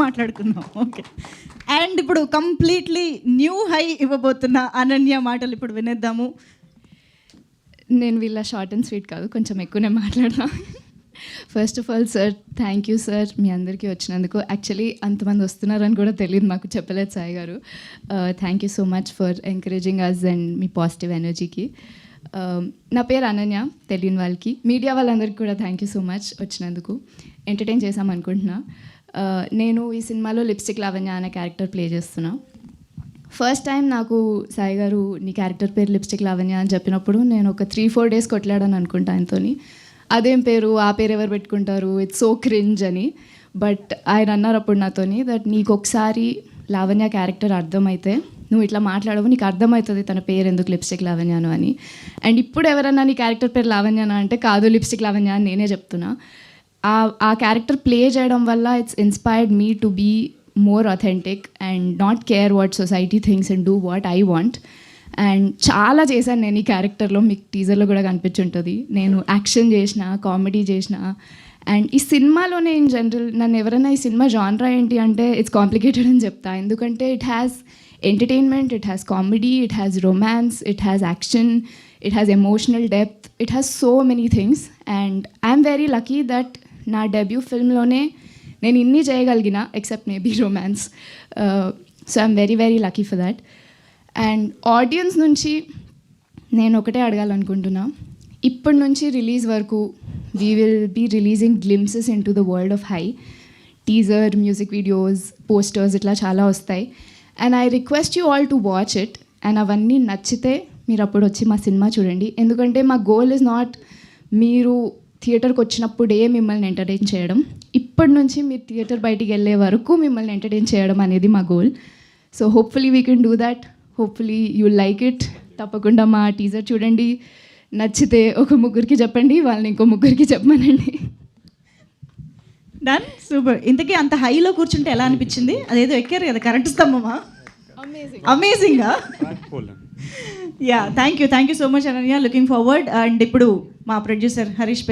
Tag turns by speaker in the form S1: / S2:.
S1: మాట్లాడుకుందాం. Okay. And ఇప్పుడు completely new high ఇవ్వబోతున్న Ananya మాటలు ఇప్పుడు వినేద్దాము.
S2: నేను వీళ్ళ షార్ట్ అండ్ స్వీట్ కాదు, కొంచెం ఎక్కువనే మాట్లాడతాను. First of all sir, thank you sir మీ అందరికీ వచ్చినందుకు. యాక్చువల్లీ అంతమంది వస్తున్నారని కూడా తెలియదు, మాకు చెప్పలేదు సాయి గారు. Thank you so much for encouraging us and మీ పాజిటివ్ ఎనర్జీకి. నా పేరు అనన్య, తెలియని వాళ్ళకి, మీడియా వాళ్ళందరికీ కూడా థ్యాంక్ యూ సో మచ్ వచ్చినందుకు. ఎంటర్టైన్ చేశామనుకుంటున్నా. నేను ఈ సినిమాలో లిప్స్టిక్ లావణ్య అనే క్యారెక్టర్ ప్లే చేస్తున్నా. ఫస్ట్ టైం నాకు సాయి గారు నీ క్యారెక్టర్ పేరు లిప్స్టిక్ లావణ్య అని చెప్పినప్పుడు నేను ఒక 3-4 డేస్ కొట్లాడాను అనుకుంటా ఆయనతోని. అదేం పేరు, ఆ పేరు ఎవరు పెట్టుకుంటారు, ఇట్స్ సో క్రింజ్ అని. బట్ ఆయన అన్నారు అప్పుడు నాతోని దట్ నీకు ఒకసారి లావణ్య క్యారెక్టర్ అర్థమైతే నువ్వు ఇట్లా మాట్లాడవు, నీకు అర్థమవుతుంది తన పేరు ఎందుకు లిప్స్టిక్ లావణ్యాను అని. అండ్ ఇప్పుడు ఎవరన్నా నీ క్యారెక్టర్ పేరు లావణ్యానా అంటే కాదు లిప్స్టిక్ లావణ్య అని నేనే చెప్తున్నా. ఆ క్యారెక్టర్ ప్లే చేయడం వల్ల it's inspired me to be more authentic and not care what society things and do what I want. And చాలా చేశాను నేను ఈ క్యారెక్టర్లో, మీకు టీజర్లో కూడా కనిపించుంటుంది. నేను యాక్షన్ చేసిన, కామెడీ చేసిన. అండ్ ఈ సినిమాలోనే ఇన్ జనరల్ నన్ను ఎవరైనా ఈ సినిమా జాన్రా ఏంటి అంటే ఇట్స్ కాంప్లికేటెడ్ అని చెప్తా. ఎందుకంటే it has entertainment, it has comedy, it has romance, it has action, it has emotional depth, it has so many things. And I'm very lucky that నా debut ఫిల్మ్లోనే నేను ఇన్ని చేయగలిగిన, except maybe romance. So I'm very very lucky for that. And audience నుంచి నేను ఒకటే అడగాలనుకుంటున్నా, ఇప్పటి నుంచి రిలీజ్ వరకు we will be releasing glimpses into the world of hi. Teaser, music videos, posters ఇట్లా చాలా వస్తాయి. And I request you all to watch it. And అవన్నీ నచ్చితే మీరు అప్పుడు వచ్చి మా సినిమా చూడండి. ఎందుకంటే మా గోల్ ఇస్ నాట్ మీరు థియేటర్కి వచ్చినప్పుడే మిమ్మల్ని ఎంటర్టైన్ చేయడం, ఇప్పటి నుంచి మీరు థియేటర్ బయటికి వెళ్ళే వరకు మిమ్మల్ని ఎంటర్టైన్ చేయడం అనేది మా goal. So hopefully we can do that. Hopefully you like it. తప్పకుండా మా టీజర్ చూడండి, నచ్చితే ఒక ముగ్గురికి చెప్పండి, వాళ్ళని ఇంకో ముగ్గురికి చెప్పమనండి.
S1: Done, super. ఇంతకీ అంత హైలో కూర్చుంటే ఎలా అనిపించింది? అదేదో ఎక్కారు కదా కరెంట్ స్తంభమా? అమేజింగా. Yeah, thank you so much Ananya. Looking forward. And ఇప్పుడు మా ప్రొడ్యూసర్ హరీష్